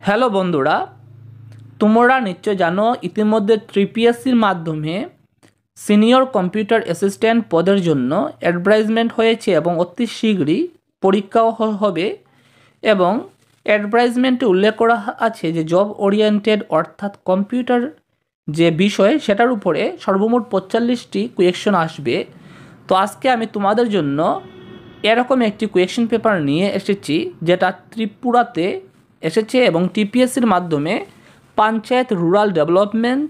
Hello বন্ধুরা, তোমরা নিশ্চয় জানো ইতিমধ্যে ত্রিপিএসসির মাধ্যমে সিনিয়র কম্পিউটার অ্যাসিস্ট্যান্ট পদের জন্য অ্যাডভার্টাইজমেন্ট হয়েছে এবং অতি শীঘ্রই পরীক্ষাও হবে। এবং অ্যাডভার্টাইজমেন্টে উল্লেখ করা আছে যে জব ওরিয়েন্টেড অর্থাৎ কম্পিউটার যে বিষয় সেটার উপরে সর্বমোট 45টি কোয়েশ্চন আসবে। তো আজকে আমি তোমাদের জন্য এরকম একটি কোয়েশ্চন পেপার নিয়ে এসেছি যেটা ত্রিপুরাতে এসেছে এবং টিপিএসসির মাধ্যমে পঞ্চায়েত রুরাল ডেভেলপমেন্ট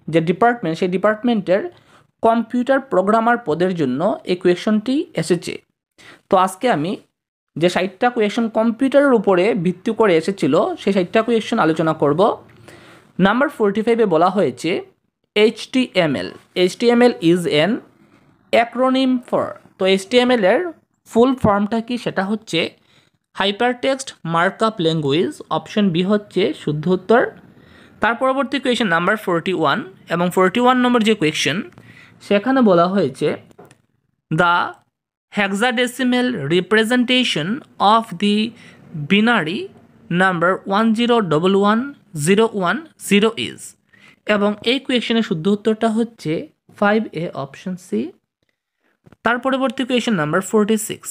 যে ডিপার্টমেন্ট সেই ডিপার্টমেন্টের কম্পিউটার প্রোগ্রামার পদের জন্য এই কোয়েশ্চনটি এসেছে। তো আজকে আমি যে 60টা কোয়েশ্চন কম্পিউটারের উপরে ভিত্তি করে এসেছিল সেই 60টা কোয়েশ্চন আলোচনা করব। নাম্বার 45-এ বলা হয়েছে HTML is an acronym for. তো HTML এর ফুল ফর্মটা কি সেটা হচ্ছে hypertext markup language. Option B হচ্ছে শুদ্ধ উত্তর। তার পরবর্তী কোয়েশ্চেন নাম্বার 41 এবং 41 নম্বর যে কোয়েশ্চেন সেখানে বলা হয়েছে the hexadecimal representation of the binary number 10111010 is, এবং এই কোয়েশ্চেনের শুদ্ধ উত্তরটা হচ্ছে 5A অপশন সি। তার পরবর্তী কোয়েশ্চেন নাম্বার 46।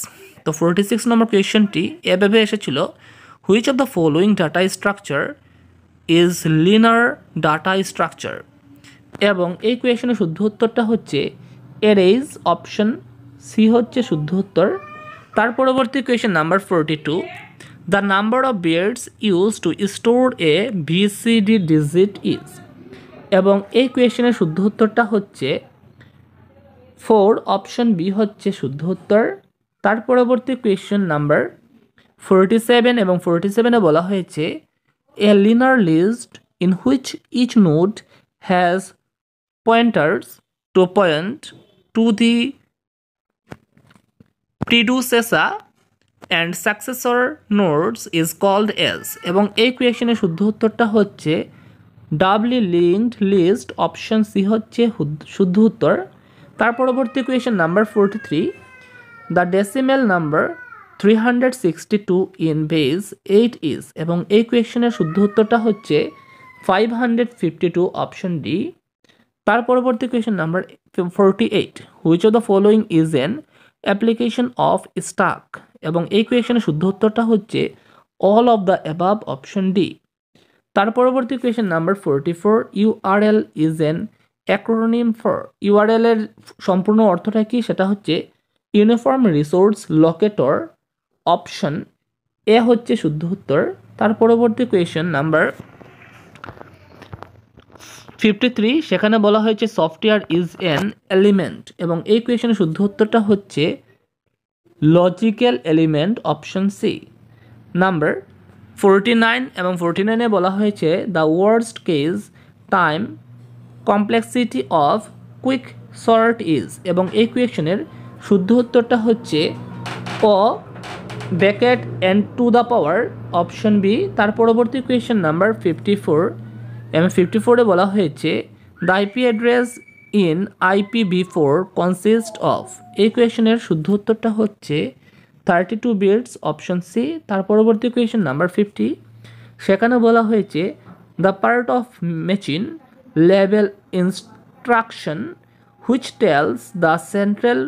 তো 46 নম্বর কোয়েশ্চেনটি এভাবে এসেছিল, which of the following data structure is liner data structure, এবং এই কোয়েশ্চেনের শুদ্ধ উত্তরটা হচ্ছে এরেজ অপশন সি হচ্ছে শুদ্ধ উত্তর। তার পরবর্তী question number 42, the number of bits use to store a BCD digit is, এবং এই কোয়েশ্চেনের শুদ্ধ উত্তরটা হচ্ছে 4 অপশন বি হচ্ছে শুদ্ধ উত্তর। তার পরবর্তী কোয়েশ্চেন নাম্বার 47 এবং 47-এ বলা হয়েছে a linear list in which each node has pointers to point to the predecessor and successor nodes is called as, এবং এই কোয়েশ্চেনের শুদ্ধ উত্তরটা হচ্ছে ডাবলি লিঙ্কড লিস্ট অপশন সি হচ্ছে শুদ্ধ উত্তর। তার পরবর্তী question number 43, the decimal number 362 in base 8 is, এবং এই কোয়েশ্চেনের শুদ্ধ উত্তরটা হচ্ছে 552 অপশন ডি। তার পরবর্তী question number 48, which of the following is an application of stack, এবং এই কোয়েশ্চেনের শুদ্ধ উত্তরটা হচ্ছে all of the above option D. তার পরবর্তী question number 44, URL is an acronym for, URL এর সম্পূর্ণ অর্থটা কি সেটা হচ্ছে uniform resource locator, option A হচ্ছে শুদ্ধ উত্তর। তার পরবর্তী কোয়েশ্চেন নাম্বার 53, সেখানে বলা হয়েছে সফটওয়্যার ইজ অ্যান এলিমেন্ট, এবং এই কোয়েশ্চেনের শুদ্ধ উত্তরটা হচ্ছে logical element option C. Number 49 এবং 49-এ বলা হয়েছে the worst case time complexity of quick sort is, এবং এই কোয়েশ্চেনের শুদ্ধ উত্তরটা হচ্ছে O bracket n to the power option B. তার পরবর্তী কোয়েশ্চেন নাম্বার 54 এবং 54-এ বলা হয়েছে the IP address in IPv4 consist of, এই কোয়েশ্চেনের শুদ্ধ উত্তরটা হচ্ছে 32 বিটস অপশন সি। তার পরবর্তী কোয়েশ্চেন নাম্বার 50, সেখানে বলা হয়েছে the part of machine level instruction which tells the central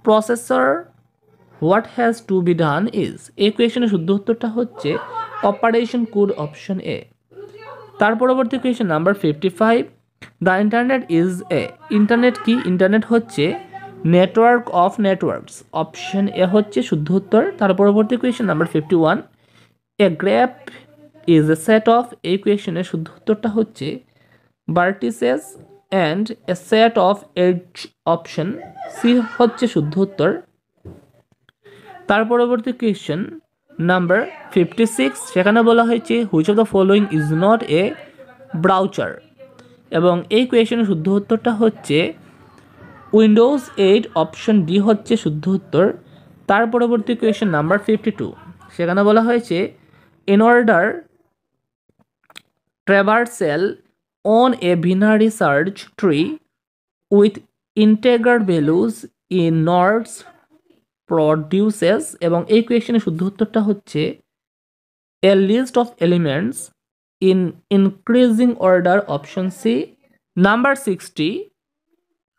processor what has to be done is, এই কোয়েশ্চেনের শুদ্ধ উত্তরটা হচ্ছে অপারেশন কোড অপশন এ। তার পরবর্তী question number 55, the internet is a, internet কি, ইন্টারনেট হচ্ছে network of networks, option A হচ্ছে শুদ্ধ উত্তর। তার পরবর্তী question number 51, a graph is a set of, এই কোয়েশ্চেনের শুদ্ধ উত্তরটা হচ্ছে vertices and a set of edge, option C হচ্ছে শুদ্ধ উত্তর। তার পরবর্তী কোয়েশ্চেন নাম্বার 56, সেখানে বলা হয়েছে which of the following is not a brochure, এবং এই কোয়েশ্চেনের শুদ্ধ উত্তরটা হচ্ছে উইন্ডোজ 8 অপশন ডি হচ্ছে শুদ্ধ উত্তর। তার পরবর্তী কোয়েশ্চেন নাম্বার 52, সেখানে বলা হয়েছে in order traversal on a binary search tree with integral values in nodes produces, এবং এই কোয়েশ্চেনের শুদ্ধ উত্তরটা হচ্ছে A list of elements in increasing order, option C. Number 60,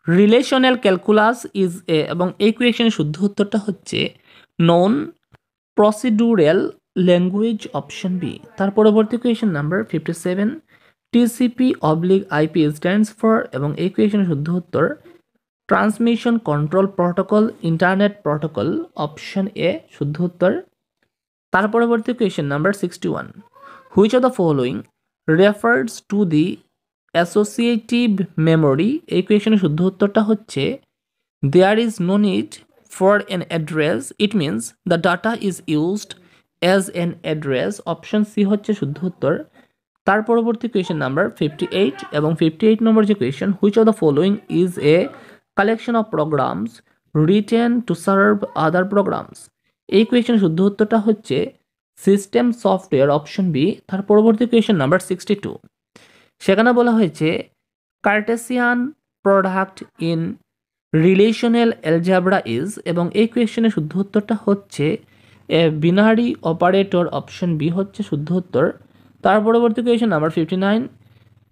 relational calculus is a, এবং এই কোয়েশনের শুদ্ধ উত্তরটা হচ্ছে নন প্রসিডিউরাল ল্যাঙ্গুয়েজ, অপশন বি। তার পরবর্তী question number 57, TCP/IP stands for, এবং এই কোয়েশনের শুদ্ধ উত্তর transmission control protocol, internet protocol, option A শুদ্ধ উত্তর। তার পরবর্তী question number 61, which of the following refers to the associative memory, এই কোয়েশনের শুদ্ধ উত্তরটা হচ্ছে there is no need for an address, it means the data is used as an address, option C হচ্ছে শুদ্ধ উত্তর। তার পরবর্তী কোয়েশন নাম্বার 58, এবং 58 নম্বর যে question, which of the following is a collection of programs written to serve other programs, এই কোয়েশনের শুদ্ধ উত্তরটা হচ্ছে সিস্টেম সফটওয়্যার, অপশন বি। তার পরবর্তী কোয়েশন নাম্বার 62, সেখানে বলা হয়েছে Cartesian product in relational algebra is, এবং এই কোয়েশনের শুদ্ধ উত্তরটা হচ্ছে a binary operator, option B হচ্ছে শুদ্ধ উত্তর। তার পরবর্তী question number 59,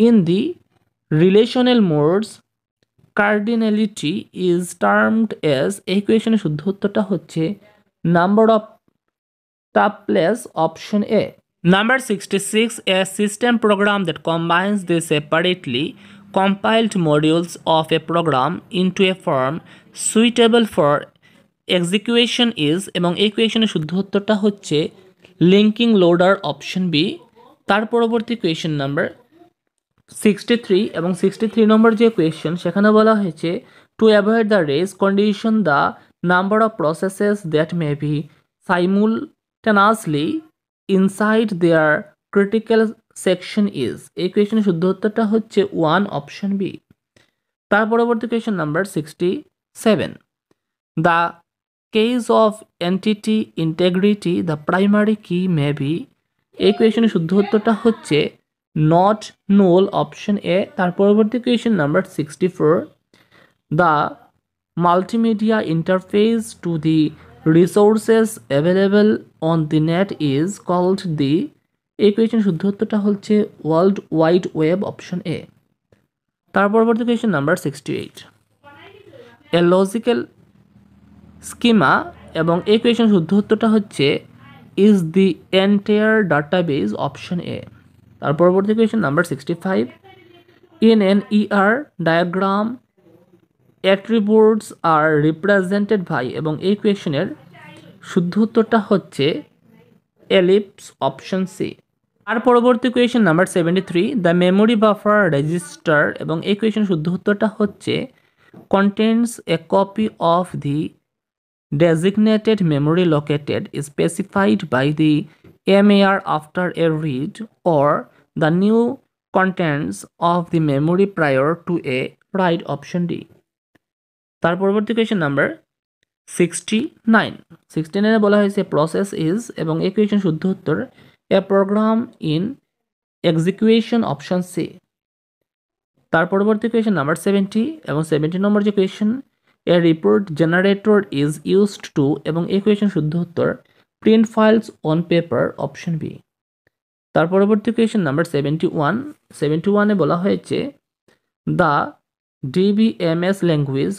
in the relational models cardinality is termed as, এই কোয়েশনের শুদ্ধ উত্তরটা হচ্ছে number of tuples, option A. Number 66, a system program that combines the separately compiled modules of a program into a form suitable for execution is, এবং এই কোয়েশনের শুদ্ধ উত্তরটা হচ্ছে লিঙ্কিং লোডার, অপশন বি। তার পরবর্তী কোয়েশন নাম্বার 63, এবং 63 নম্বর যে কোয়েশন, সেখানে বলা হয়েছে to avoid the race condition the number of processes that may be simultaneously inside their critical section is, এই কোয়েশনের শুদ্ধ উত্তরটা হচ্ছে 1, অপশন বি। তার পরবর্তী question number 67, the case of entity integrity the primary key may B, এই কোয়েশনের শুদ্ধ উত্তরটা হচ্ছে নট নোল, অপশন এ। তার পরবর্তী question number 64, the multimedia interface to the resources available on the net is called the, এই question শুদ্ধ উত্তরটা হচ্ছে world wide web, option A. তার পরবর্তী question number 68, a logical schema, এবং এই কোয়েশন শুদ্ধ উত্তরটা হচ্ছে is the entire database, option A. তার পরবর্তী question number 65, in an ER diagram attributes are represented by, এবং এই কোয়েশনের শুদ্ধ উত্তরটা হচ্ছে এলিপস, অপশন সি। আর পরবর্তী question number 73, the memory buffer register, এবং এই কোয়েশন শুদ্ধ উত্তরটা হচ্ছে contents a copy of the designated memory located specified by the MAR after a read or the new contents of the memory prior to a write, option D. তার পরবর্তী question number 69 বলা হয়েছে process is, এবং এই question শুদ্ধ উত্তর a program in execution, option C. তার পরবর্তী কোয়েশন নাম্বার 70, এবং 70 নম্বর যে question, a report generator is used to, এবং এই কোয়েশন শুদ্ধ উত্তর print files on paper, option B. তার পরবর্তী কোয়েশন নাম্বার 71 বলা হয়েছে the DBMS language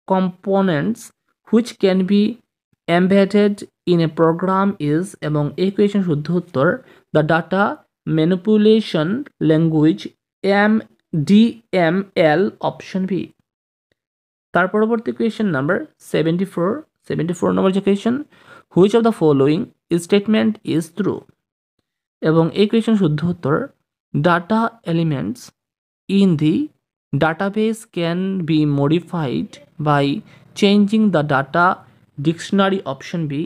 components which can be embedded in a program is, এবং এই কোয়েশন শুদ্ধ উত্তর the data manipulation language MDML, option B. তার পরবর্তী কোয়েশন নাম্বার 74 নম্বর যে question, which of the following statement is true, এবং এই কোয়েশন শুদ্ধ উত্তর data elements in the database can be modified by changing the data dictionary, option B.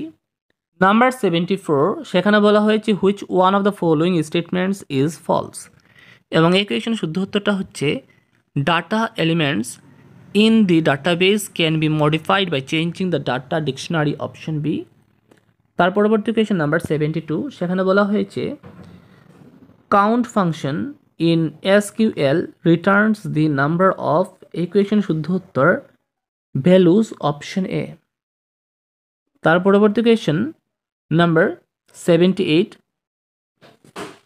Number 74, সেখানে বলা হয়েছে which one of the following statements is false, এবং এই question শুদ্ধ উত্তরটা হচ্ছে data elements in the database can be modified by changing the data dictionary, option B. তার পরবর্তী কোয়েশন নাম্বার 72, সেখানে বলা হয়েছে count function in SQL Returns the number of, এই কোয়েশন শুদ্ধ উত্তর ভ্যালুস, অপশন এ। তার পরবর্তী কোয়েশন নাম্বার 78,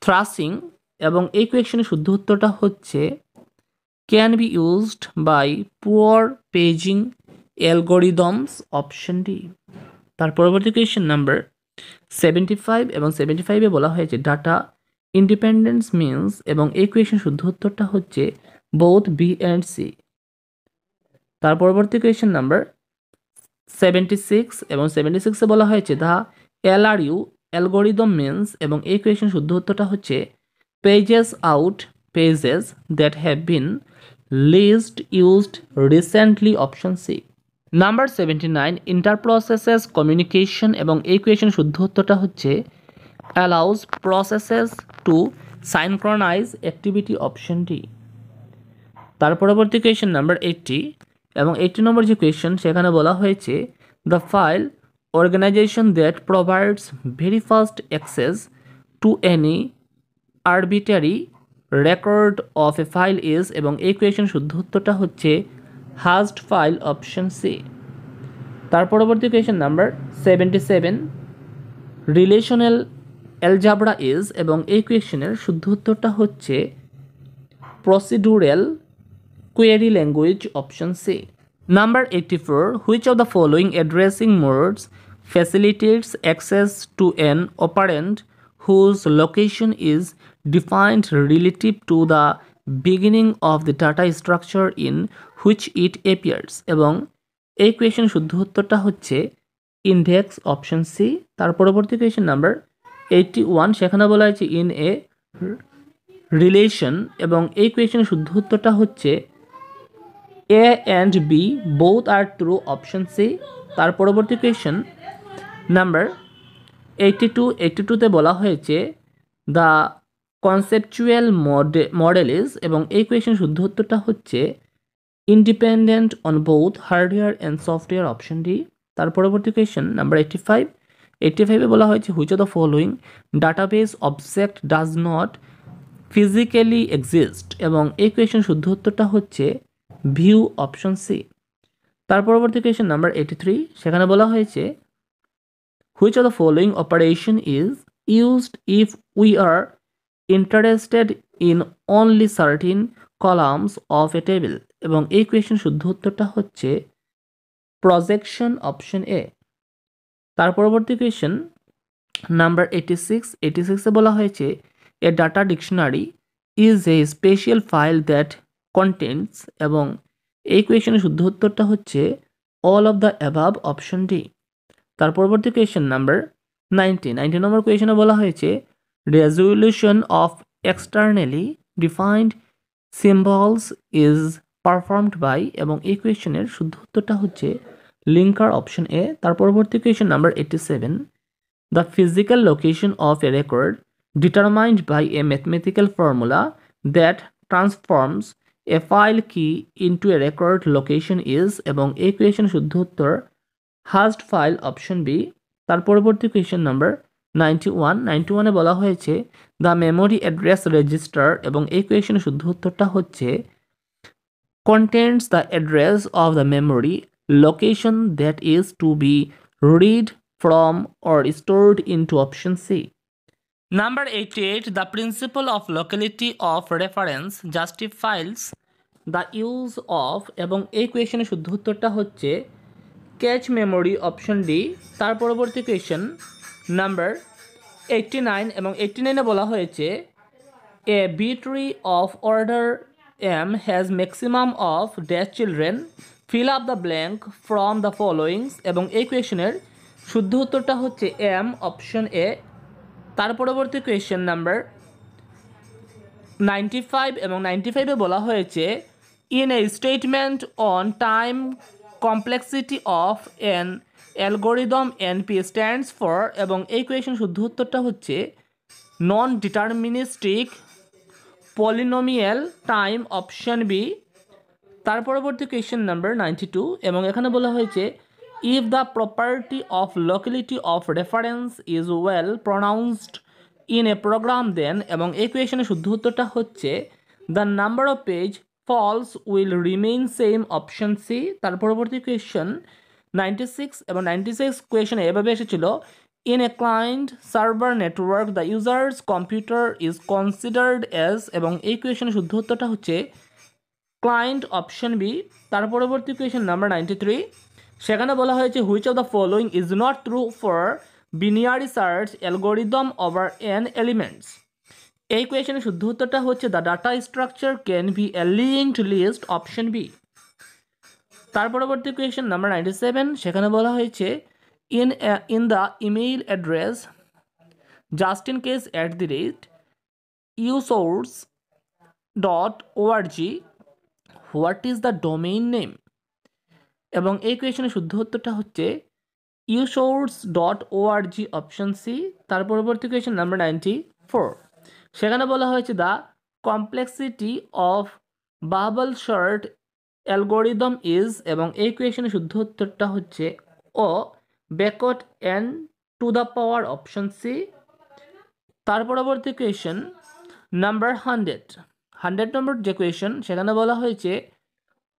থ্রাসিং এবং এই কোয়েশ্চেনের শুদ্ধ উত্তরটা হচ্ছে can be used by poor paging algorithms, option D. তার পরবর্তী কোয়েশ্চেন নাম্বার 75 এবং 75-এ বলা হয়েছে ডাটা ইন্ডিপেন্ডেন্স মিনস এবং এই কোয়েশ্চেন শুদ্ধ উত্তরটা হচ্ছে বোথ বি অ্যান্ড সি। তার পরবর্তী কোয়েশ্চেন নাম্বার 76 এবং 76-এ বলা হয়েছে দ্য এলআরইউ অ্যালগোরিদম মিনস এবং এই কোয়েশ্চেন শুদ্ধ উত্তরটা হচ্ছে pages out pages that have been least used recently, option C. Number 79 interprocess communication এবং এই কোয়েশ্চেন শুদ্ধ উত্তরটা হচ্ছে allows processes to synchronise activity, option D. তার পরবর্তী কোয়েশ্চেন নাম্বার 80 এবং 80 নম্বর যে কোয়েশ্চেন সেখানে বলা হয়েছে the file organisation that provides very fast access to any arbitrary record of a file is এবং এই কোয়েশ্চেন শুদ্ধ উত্তরটা হচ্ছে হাস্ট ফাইল, অপশন সি। তার পরবর্তী question number 77 relational algebra is এবং এই কোয়েশ্চেনের শুদ্ধ উত্তরটা হচ্ছে procedural query language, option C. Number 84 which of the following addressing modes facilitates access to an operand whose location is defined relative to the beginning of the data structure in which it appears এবং এই question শুদ্ধ উত্তরটা হচ্ছে index, option C. তার পরবর্তী question number 81 সেখানে বলা হয়েছে ইন এ রিলেশন এবং এই কোয়েশ্চেনের শুদ্ধ উত্তরটা হচ্ছে A and B both are true, option C. তার পরবর্তী কোয়েশ্চেন নাম্বার 82তে বলা হয়েছে দ্য কনসেপচুয়াল মডেল ইজ এবং এই কোয়েশ্চেন শুদ্ধ উত্তরটা হচ্ছে independent on both hardware and software, option D. তার পরবর্তী কোয়েশ্চেন নাম্বার 85-এ বলা হয়েছে which of the following database object does not physically exist এবং এই কোয়েশ্চেন শুদ্ধ উত্তরটা হচ্ছে ভিউ, অপশন সি। তার পরবর্তী কোয়েশ্চেন নাম্বার 83 সেখানে বলা হয়েছে which of the following operation is used if we are interested in only sardine columns of A table এবং এই কোয়েশ্চেন শুদ্ধ উত্তরটা হচ্ছে প্রজেকশন, অপশন এ। তার পরবর্তী কোয়েশ্চেন নাম্বার 86-এ বলা হয়েছে a data dictionary is a special file that contents এবং এই কোয়েশ্চেনের শুদ্ধ উত্তরটা হচ্ছে all of the above, option D. তার পরবর্তী কোয়েশ্চেন নাম্বার 90 নম্বর কোয়েশ্চেনে বলা হয়েছে resolution of externally defined symbols is performed by এবং এই কোয়েশ্চেনের শুদ্ধ উত্তরটা হচ্ছে লিঙ্কার, অপশন এ। তার পরবর্তী question number 87 the physical location of a record determined by a mathematical formula that transforms a file key into a record location is এবং এই কোয়েশ্চেন শুদ্ধ উত্তর হাস্ট ফাইল, অপশন বি। তার পরবর্তী কোয়েশ্চেন নাম্বার 91-এ বলা হয়েছে দ্য মেমোরি অ্যাড্রেস রেজিস্টার এবং এই কোয়েশ্চেনের শুদ্ধ উত্তরটা হচ্ছে contents the address of the memory location that is to be read from or stored into, option C. Number 88 the principle of locality of reference justifies the use of এবং এই কোয়েশ্চেনের শুদ্ধ উত্তরটা হচ্ছে ক্যাচ মেমোরি, অপশন ডি। তার পরবর্তী question number 89 এবং 89-এ বলা হয়েছে a B tree of order m has maximum of dash children fill up the blank from the followings এবং এই কোয়েশ্চেনের শুদ্ধ উত্তরটা হচ্ছে এম, অপশন এ। তার পরবর্তী কোয়েশ্চেন নাম্বার 95 এবং 95-এ বলা হয়েছে in a statement on time complexity of an algorithm NP stands for এবং এই কোয়েশ্চেন শুদ্ধ উত্তরটা হচ্ছে non deterministic polynomial time, option B. তার পরবর্তী কোয়েশ্চেন নাম্বার 92 এবং এখানে বলা হয়েছে if the property of locality of reference is well pronounced in a program then এবং এই কোয়েশ্চেনের শুদ্ধ উত্তরটা হচ্ছে the number of page false will remain same, option C। তার পরবর্তী কোয়েশ্চেন 96 এবং 96 কোয়েশ্চেনে এভাবে এসেছিল In a client server network the user's computer is considered as এবং এই কোয়েশনের শুদ্ধ উত্তরটা হচ্ছে ক্লায়েন্ট অপশন বি। তার পরবর্তী কোয়েশন নাম্বার 93, সেখানে বলা হয়েছে which of the following is not true for binary search algorithm over n elements. এই কোয়েশনের শুদ্ধ উত্তরটা হচ্ছে the data structure can be a linked list option B. তার পরবর্তী কোয়েশন নাম্বার 97, সেখানে বলা হয়েছে in the email address justinCase@usource.org what is the domain name. এবং এই কোয়েশনের শুদ্ধ উত্তরটা হচ্ছে usource.org অপশন সি। তার পরবর্তী কোয়েশন নাম্বার 94, সেখানে বলা হয়েছে the complexity of bubble sort algorithm is এবং এই কোয়েশনের শুদ্ধ উত্তরটা হচ্ছে O bracket n to the power option C. তার পরবর্তী কোয়েশন নাম্বার 100 নম্বর যে কোয়েশন, সেখানে বলা হয়েছে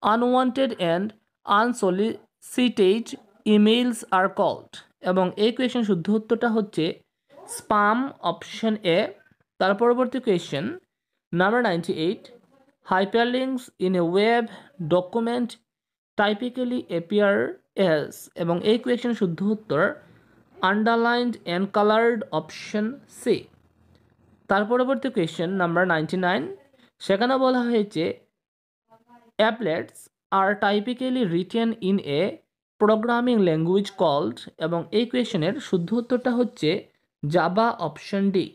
unwanted and unsolicited emails are called এবং এই কোয়েশন শুদ্ধ উত্তরটা হচ্ছে স্পাম অপশন এ। তার পরবর্তী question number 98, hyperlinks in a web document typically appear as এবং এই কোয়েশন শুদ্ধ উত্তর underlined and coloured option C. তার পরবর্তী কোয়েশন নাম্বার 99, সেখানে বলা হয়েছে applets are typically written in a programming language called এবং এই কোয়েশনের শুদ্ধ উত্তরটা হচ্ছে জাভা অপশন ডি।